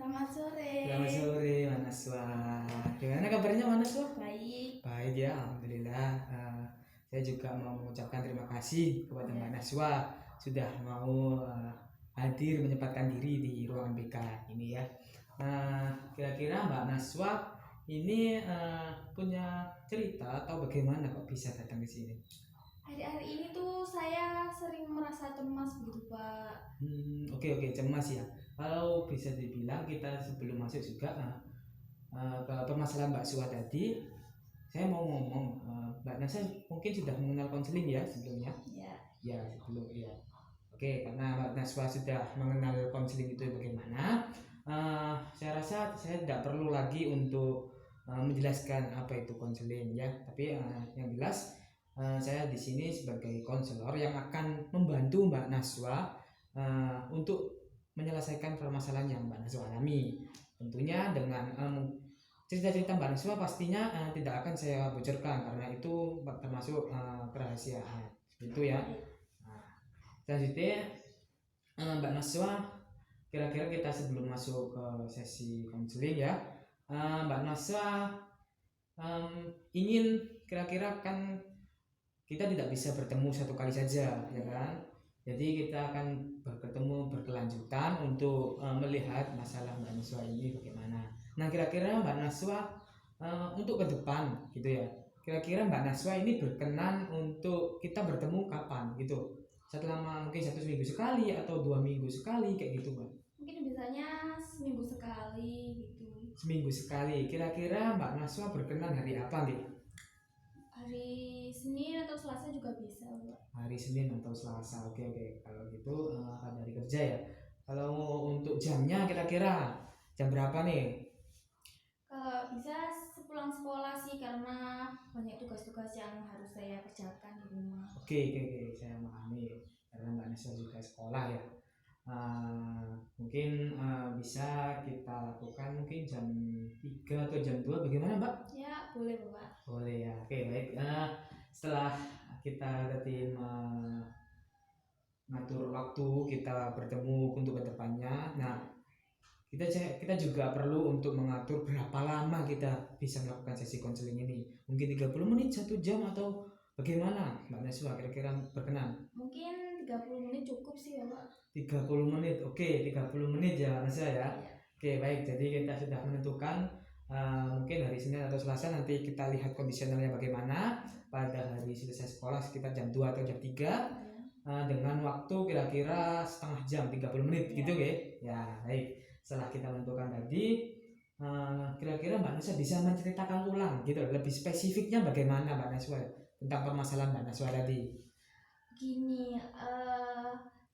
Selamat sore. Selamat sore, Manaswa. Gimana kabarnya, Manaswa? Baik. Baik ya, alhamdulillah. Saya juga mau mengucapkan terima kasih kepada Mbak Naswa sudah mau hadir menyempatkan diri di ruangan BK ini ya. Kira-kira Mbak Naswa ini punya cerita atau bagaimana kok bisa datang ke sini? Hari-hari ini tuh saya sering merasa cemas begitu, Pak. Oke, cemas ya. Kalau bisa dibilang kita sebelum masuk juga ke permasalahan Mbak Sua tadi, saya mau ngomong, Mbak Nasa mungkin sudah mengenal konseling ya sebelumnya? Ya, sebelum ya. Oke, karena Mbak Naswa sudah mengenal konseling itu bagaimana, saya rasa saya tidak perlu lagi untuk menjelaskan apa itu konseling ya. Tapi yang jelas saya di sini sebagai konselor yang akan membantu Mbak Naswa untuk menyelesaikan permasalahan yang Mbak Naswa alami. Tentunya dengan cerita-cerita Mbak Naswa pastinya tidak akan saya bocorkan karena itu termasuk kerahasiaan. Itu ya. Selanjutnya Mbak Naswa, kira-kira kita sebelum masuk ke sesi konseling ya, Mbak Naswa ingin kira-kira kan kita tidak bisa bertemu satu kali saja ya kan, jadi kita akan bertemu berkelanjutan untuk melihat masalah Mbak Naswa ini bagaimana. Nah kira-kira Mbak Naswa untuk ke depan gitu ya, kira-kira Mbak Naswa ini berkenan untuk kita bertemu kapan gitu, selama mungkin 1 minggu sekali atau 2 minggu sekali kayak gitu Mbak? Mungkin biasanya seminggu sekali gitu. Seminggu sekali. Kira-kira Mbak Naswa berkenan hari apa nih? Hari Senin atau Selasa juga bisa, Pak. Hari Senin atau Selasa. Oke. Kalau gitu pada hari kerja ya. Kalau untuk jamnya kira-kira jam berapa nih? Kalau bisa sepulang sekolah sih, karena banyak tugas-tugas yang harus saya kerjakan di rumah. Oke, saya memahami karena Mbak Naswa juga sekolah ya. Mungkin bisa kita lakukan mungkin jam 3 atau jam 2 bagaimana Mbak? Ya boleh Bapak. Boleh ya. Oke baik. Setelah kita tadi mengatur waktu kita bertemu untuk kedepannya, nah kita juga perlu untuk mengatur berapa lama kita bisa melakukan sesi konseling ini. Mungkin 30 menit, 1 jam atau bagaimana Mbak Naswa, kira-kira berkenan? Mungkin 30 menit cukup sih Bapak. 30 menit, oke 30 menit ya Naswa ya. Oke baik, jadi kita sudah menentukan mungkin hari Senin atau Selasa, nanti kita lihat kondisionalnya bagaimana. Pada hari selesai sekolah sekitar jam 2 atau jam 3 dengan waktu kira-kira setengah jam 30 menit gitu ya. Baik, setelah kita menentukan tadi, kira-kira Mbak Naswa bisa menceritakan ulang gitu lebih spesifiknya bagaimana Mbak Naswa tentang permasalahan Mbak Naswa tadi. Gini,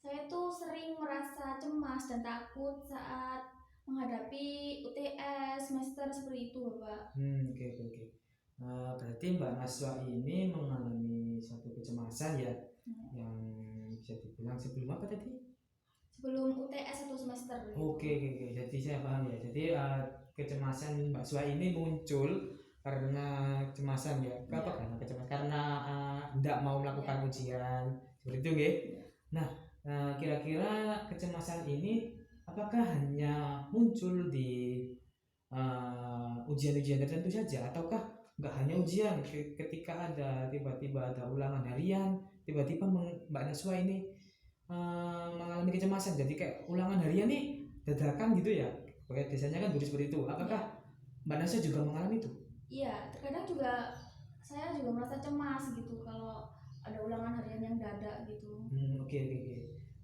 saya tuh sering merasa cemas dan takut saat menghadapi UTS semester seperti itu Bapak. Oke. Berarti Mbak Naswa ini mengalami suatu kecemasan ya, yang bisa dibilang sebelum apa tadi? Sebelum UTS 1 semester. Oke. Jadi saya paham ya. Jadi kecemasan Mbak Naswa ini muncul karena kecemasan ya. Apa karena kecemasan? Karena tidak mau melakukan ujian seperti itu ya. Nah, kira-kira kecemasan ini apakah hanya muncul di ujian-ujian tertentu saja, ataukah nggak hanya ujian, ketika ada tiba-tiba ada ulangan harian, tiba-tiba Mbak Naswa ini mengalami kecemasan, jadi kayak ulangan harian nih dadakan gitu ya, kayak biasanya kan dulu seperti itu. Apakah Mbak Naswa juga mengalami itu? Iya, terkadang juga saya juga merasa cemas gitu kalau ada ulangan harian yang dadak gitu. Oke.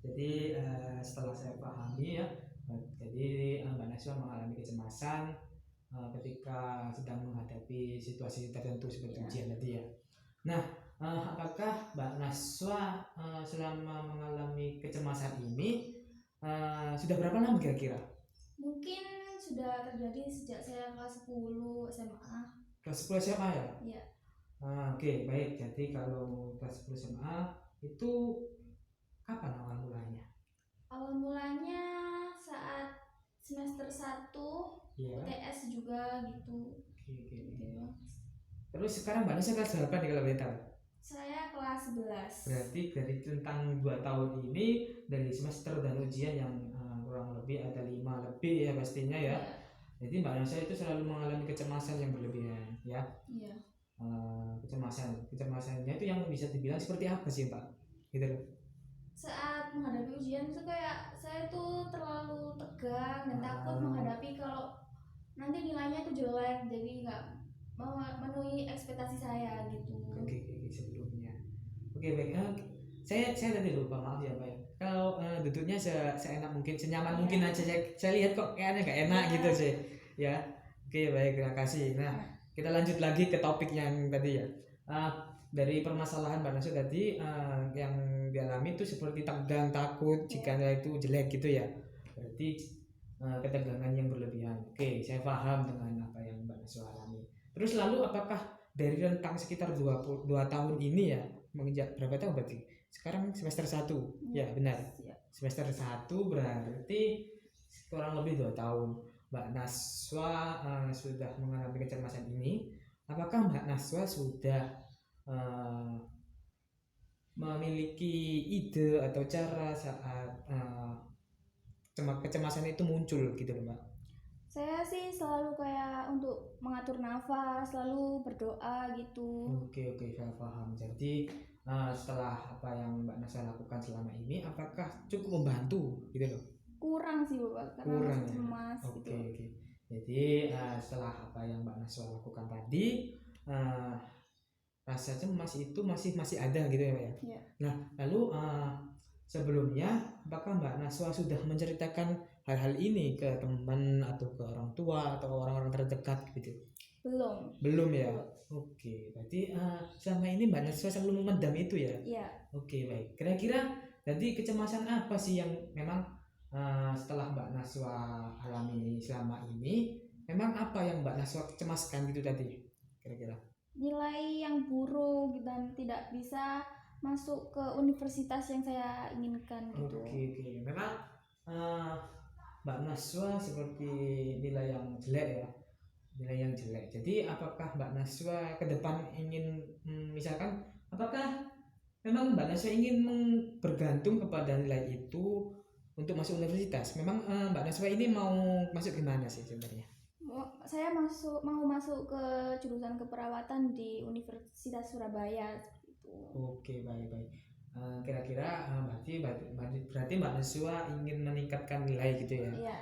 Jadi setelah saya pahami ya, jadi Mbak Naswa mengalami kecemasan ketika sedang menghadapi situasi tertentu seperti ujian tadi ya. Nah, apakah Mbak Naswa selama mengalami kecemasan ini sudah berapa lama kira-kira? Mungkin sudah terjadi sejak saya kelas 10 SMA. Kelas 10 SMA ya? Iya. Oke, baik. Jadi kalau kelas 10 SMA itu kapan awal mulanya? Awal mulanya saat semester 1 UTS juga gitu. Oke. Terus sekarang Mbak Naswa kelas berapa nih kalau boleh tahu? Saya kelas 11. Berarti dari tentang 2 tahun ini, dari semester dan ujian yang kurang lebih ada 5 lebih ya pastinya ya. Iya. Jadi Mbak Naswa itu selalu mengalami kecemasan yang berlebihan ya. Iya. Kecemasannya itu yang bisa dibilang seperti apa sih Pak? Gitu loh. Saat menghadapi ujian itu kayak saya tuh terlalu tegang dan takut menghadapi kalau nanti nilainya itu jelek, jadi nggak memenuhi ekspektasi saya gitu. Oke, sebelumnya. Oke, baik. Saya tadi lupa, maaf ya Pak ya. Kalau duduknya seenak mungkin, senyaman mungkin aja. Saya lihat kok kayaknya nggak enak gitu sih. Ya. Oke, baik, terima kasih. Nah, kita lanjut lagi ke topik yang tadi ya. Dari permasalahan Mbak Naswa tadi yang dialami itu seperti tegang, takut jika nilai itu jelek gitu ya. Berarti ketegangan yang berlebihan. Oke, saya paham dengan apa yang Mbak Naswa alami. Terus lalu apakah dari rentang sekitar 2 tahun ini ya, menginjak berapa tahun berarti? Sekarang semester 1. Ya, benar. Semester 1 berarti kurang lebih 2 tahun. Mbak Naswa sudah mengalami kecemasan ini. Apakah Mbak Naswa sudah memiliki ide atau cara saat kecemasan itu muncul gitu loh Mbak? Saya sih selalu kayak untuk mengatur nafas, selalu berdoa gitu. Oke, saya paham. Jadi setelah apa yang Mbak Naswa lakukan selama ini, apakah cukup membantu gitu loh? Kurang sih Bapak, karena Kurang masih ya? cemas gitu. Oke. Jadi setelah apa yang Mbak Naswa lakukan tadi, rasa cemas itu masih ada gitu ya Mbak ya? Iya. Nah, lalu sebelumnya apakah Mbak Naswa sudah menceritakan hal-hal ini ke teman atau ke orang tua atau orang-orang terdekat gitu? Belum ya? Oke, berarti selama ini Mbak Naswa selalu memendam itu ya? Iya. Oke, baik. Kira-kira jadi kecemasan apa sih yang memang setelah Mbak Naswa alami selama ini, memang apa yang Mbak Naswa cemaskan gitu tadi kira-kira? Nilai yang buruk dan tidak bisa masuk ke universitas yang saya inginkan gitu. Oke. Memang Mbak Naswa seperti nilai yang jelek ya, nilai yang jelek. Jadi apakah Mbak Naswa ke depan ingin misalkan apakah memang Mbak Naswa ingin bergantung kepada nilai itu untuk masuk universitas? Memang Mbak Naswa ini mau masuk gimana sih sebenarnya? Saya mau masuk ke jurusan keperawatan di Universitas Surabaya seperti itu. Oke, baik. Kira-kira berarti Mbak Naswa ingin meningkatkan nilai gitu ya? Iya.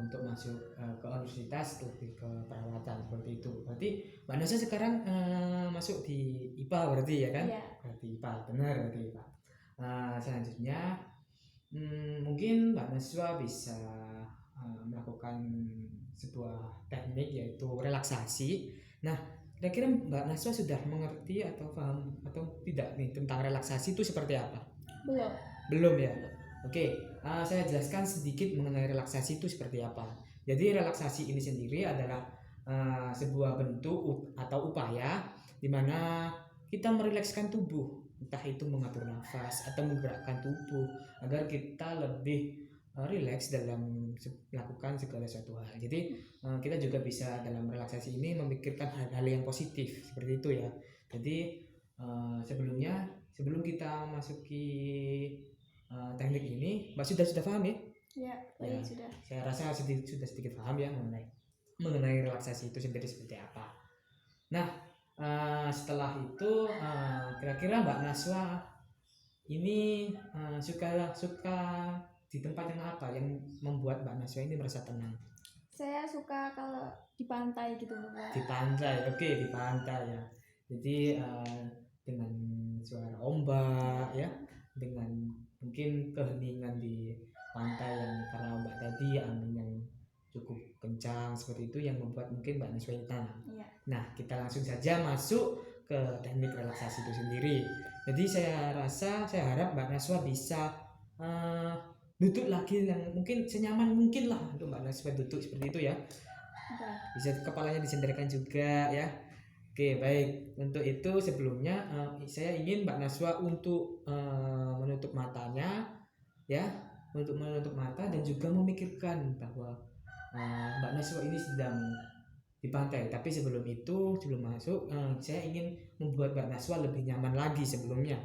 Untuk masuk ke universitas lebih ke perawatan seperti itu. Berarti Mbak Naswa sekarang masuk di IPA berarti ya kan? Iya. Berarti IPA, benar berarti IPA. Selanjutnya mungkin Mbak Naswa bisa melakukan sebuah teknik yaitu relaksasi. Nah, kira-kira Mbak Naswa sudah mengerti atau paham atau tidak nih tentang relaksasi itu seperti apa? Belum ya? Oke, saya jelaskan sedikit mengenai relaksasi itu seperti apa. Jadi relaksasi ini sendiri adalah sebuah bentuk atau upaya di mana kita merilekskan tubuh, entah itu mengatur nafas atau menggerakkan tubuh agar kita lebih rileks dalam melakukan segala suatu hal. Jadi kita juga bisa dalam relaksasi ini memikirkan hal-hal yang positif seperti itu ya. Jadi sebelum kita masuki teknik ini, Mbak sudah paham ya? Ya, sudah. Saya rasa sudah sedikit paham ya mengenai relaksasi itu sendiri seperti apa. Nah, setelah itu kira-kira Mbak Naswa ini suka di tempat yang apa yang membuat Mbak Naswa ini merasa tenang? Saya suka kalau di pantai gitu Bapak. Di pantai, oke, di pantai ya. Jadi dengan suara ombak ya, dengan mungkin keheningan di pantai yang karena ombak tadi, angin yang cukup kencang seperti itu yang membuat mungkin Mbak Naswa ini tenang. Iya. Nah, kita langsung saja masuk ke teknik relaksasi itu sendiri. Jadi saya harap Mbak Naswa bisa duduk lagi yang mungkin senyaman mungkin lah untuk Mbak Naswa duduk seperti itu ya. Bisa kepalanya disenderkan juga ya. Oke, baik. Untuk itu sebelumnya saya ingin Mbak Naswa untuk menutup matanya ya, untuk menutup mata dan juga memikirkan bahwa Mbak Naswa ini sedang di pantai. Tapi sebelum masuk saya ingin membuat Mbak Naswa lebih nyaman lagi sebelumnya.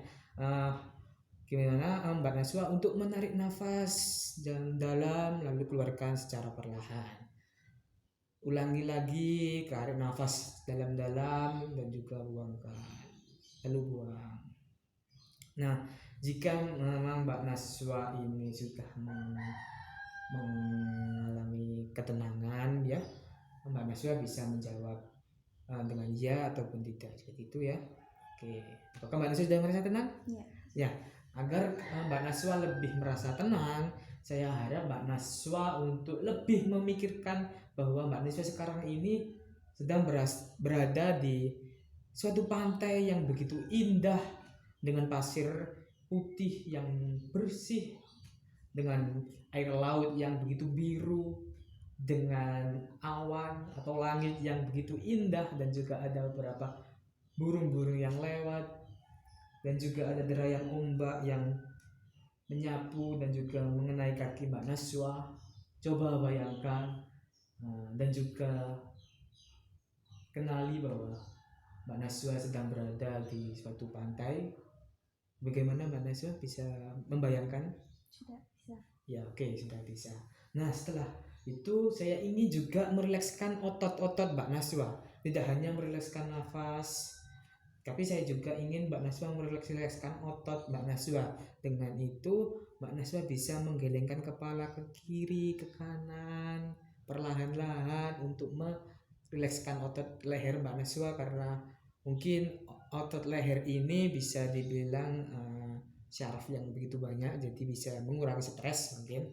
Gimana Mbak Naswa untuk menarik nafas dalam lalu keluarkan secara perlahan. Ulangi lagi, tarik nafas dalam-dalam dan juga buangkan. Lalu buang. Nah, jika memang Mbak Naswa ini sudah mengalami ketenangan ya, Mbak Naswa bisa menjawab dengan ya ataupun tidak, seperti itu ya. Oke, apakah Mbak Naswa sudah merasa tenang? Ya, agar Mbak Naswa lebih merasa tenang, saya harap Mbak Naswa untuk lebih memikirkan bahwa Mbak Naswa sekarang ini sedang berada di suatu pantai yang begitu indah dengan pasir putih yang bersih, dengan air laut yang begitu biru, dengan awan atau langit yang begitu indah, dan juga ada beberapa burung-burung yang lewat, dan juga ada derayan ombak yang menyapu dan juga mengenai kaki Mbak Naswa. Coba bayangkan dan juga kenali bahwa Mbak Naswa sedang berada di suatu pantai. Bagaimana Mbak Naswa bisa membayangkan? Sudah bisa. Ya, oke, sudah bisa. Nah, setelah itu saya ingin juga merilekskan otot-otot Mbak Naswa. Tidak hanya merilekskan nafas, tapi saya juga ingin Mbak Naswa merilekskan otot Mbak Naswa. Dengan itu Mbak Naswa bisa menggelengkan kepala ke kiri, ke kanan, perlahan-lahan untuk merilekskan otot leher Mbak Naswa, karena mungkin otot leher ini bisa dibilang syaraf yang begitu banyak, jadi bisa mengurangi stres mungkin.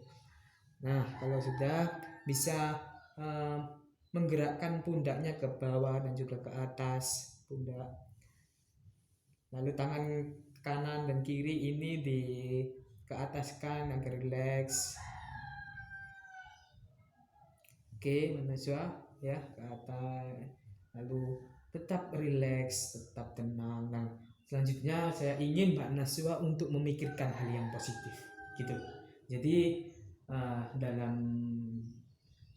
Nah, kalau sudah bisa menggerakkan pundaknya ke bawah dan juga ke atas pundak, lalu tangan kanan dan kiri ini ke ataskan agar rileks. Oke, Naswa ya, ke atas, lalu tetap rileks, tetap tenang. Nah, selanjutnya saya ingin Mbak Naswa untuk memikirkan hal yang positif gitu. Jadi dalam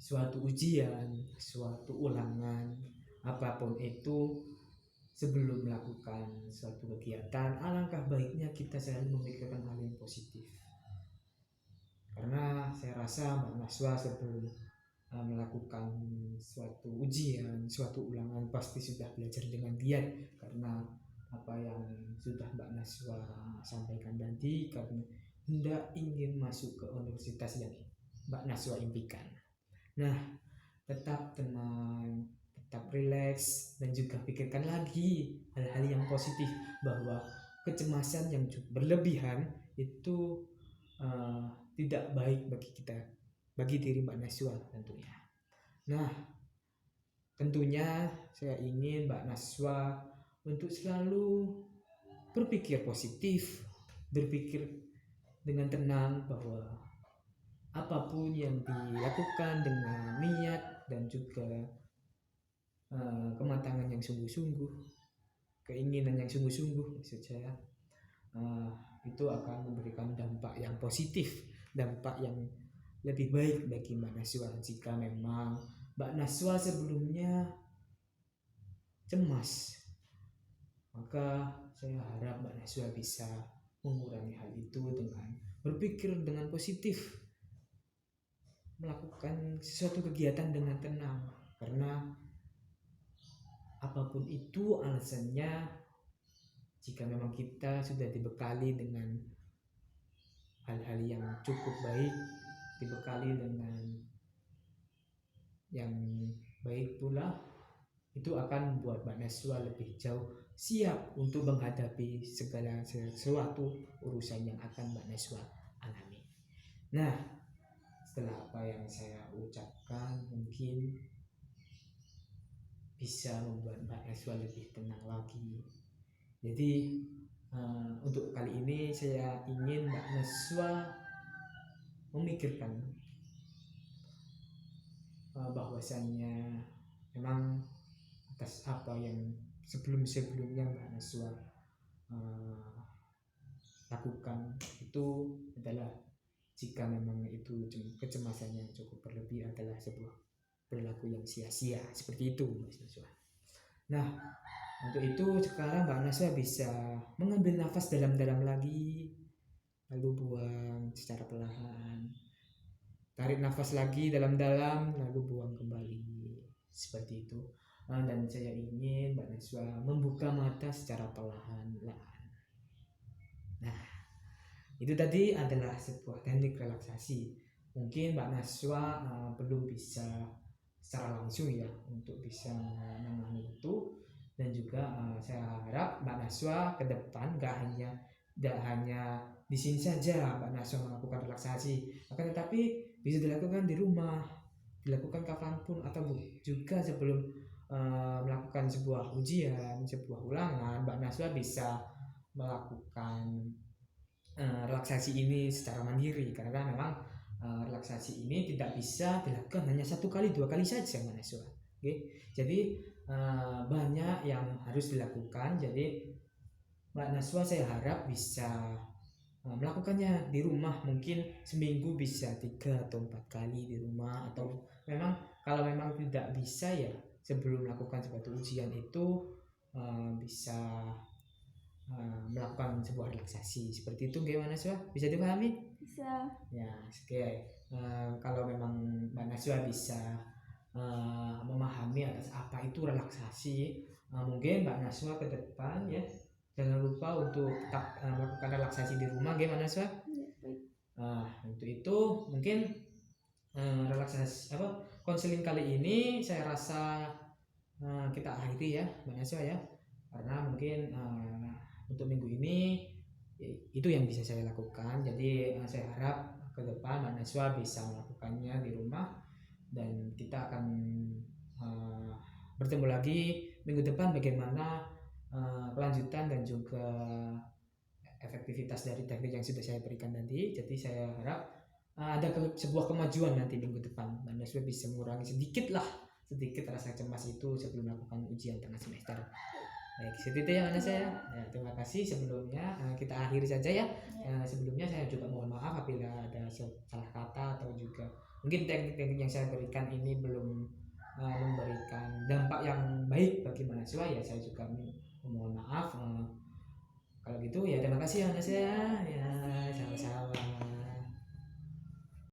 suatu ujian, suatu ulangan, apapun itu, sebelum melakukan suatu kegiatan, alangkah baiknya kita selalu memikirkan hal yang positif. Karena saya rasa Mbak Naswa sebelum melakukan suatu ujian, suatu ulangan, pasti sudah belajar dengan giat, karena apa yang sudah Mbak Naswa sampaikan tadi, karena hendak ingin masuk ke universitas yang Mbak Naswa impikan. Nah, tetap tenang, tetap rileks, dan juga pikirkan lagi hal-hal yang positif, bahwa kecemasan yang berlebihan itu tidak baik bagi kita, bagi diri Mbak Naswa tentunya. Nah, tentunya saya ingin Mbak Naswa untuk selalu berpikir positif, berpikir dengan tenang bahwa apapun yang dilakukan dengan niat dan juga kematangan yang sungguh-sungguh, keinginan yang sungguh-sungguh maksud saya, itu akan memberikan dampak yang positif, dampak yang lebih baik bagi Mbak Naswa. Jika memang Mbak Naswa sebelumnya cemas, maka saya harap Mbak Naswa bisa mengurangi hal itu dengan berpikir dengan positif, melakukan sesuatu kegiatan dengan tenang, karena apapun itu alasannya, jika memang kita sudah dibekali dengan hal-hal yang cukup baik, dibekali dengan yang baik pula, itu akan membuat Mbak Naswa lebih jauh siap untuk menghadapi segala sesuatu urusan yang akan Mbak Naswa alami. Nah, setelah apa yang saya ucapkan, mungkin bisa membuat Mbak Naswa lebih tenang lagi. Jadi untuk kali ini saya ingin Mbak Naswa memikirkan bahwasannya memang atas apa yang sebelum-sebelumnya Mbak Naswa lakukan itu adalah, jika memang itu kecemasan yang cukup berlebih, adalah sebuah perilaku yang sia-sia, seperti itu Mbak Naswa. Nah, untuk itu sekarang Mbak Naswa bisa mengambil nafas dalam-dalam lagi, lalu buang secara perlahan. Tarik nafas lagi dalam-dalam, lalu buang kembali. Seperti itu. Dan saya ingin Mbak Naswa membuka mata secara perlahan-lahan. Nah, itu tadi adalah sebuah teknik relaksasi. Mungkin Mbak Naswa belum bisa secara langsung ya untuk bisa memahami itu, dan juga saya harap Mbak Naswa ke depan gak hanya di sini saja Mbak Naswa melakukan relaksasi, akan tetapi bisa dilakukan di rumah, dilakukan kapanpun, atau juga sebelum melakukan sebuah ujian, sebuah ulangan, Mbak Naswa bisa melakukan relaksasi ini secara mandiri, karena memang relaksasi ini tidak bisa dilakukan hanya 1 kali 2 kali saja Mbak Naswa. Oke, jadi banyak yang harus dilakukan. Jadi Mbak Naswa saya harap bisa melakukannya di rumah, mungkin seminggu bisa 3 atau 4 kali di rumah, atau kalau memang tidak bisa ya sebelum melakukan suatu ujian itu bisa melakukan sebuah relaksasi seperti itu. Gimana Naswa, bisa dipahami? Bisa. Ya, oke. Kalau memang Mbak Naswa bisa memahami atas apa itu relaksasi, mungkin Mbak Naswa ke depan ya jangan lupa untuk tetap melakukan relaksasi di rumah. Gimana Naswa? Ya, baik. Untuk itu mungkin relaksasi konseling kali ini saya rasa kita akhiri ya Mbak Naswa ya, karena mungkin untuk minggu ini itu yang bisa saya lakukan. Jadi saya harap ke depan Mbak Naswa bisa melakukannya di rumah, dan kita akan bertemu lagi minggu depan bagaimana kelanjutan dan juga efektivitas dari teknik yang sudah saya berikan tadi. Jadi saya harap ada sebuah kemajuan nanti minggu depan. Mbak Naswa bisa mengurangi sedikit rasa cemas itu sebelum melakukan ujian tengah semester. Baik, seperti itu ya Mbak Naswa ya. Terima kasih. Sebelumnya kita akhiri saja ya. Sebelumnya saya juga mohon maaf apabila ada salah kata atau juga mungkin teknik-teknik yang saya berikan ini belum memberikan dampak yang baik bagi Mbak Naswa ya, saya juga mohon maaf. Kalau gitu ya terima kasih ya Mbak Naswa ya. Sama-sama.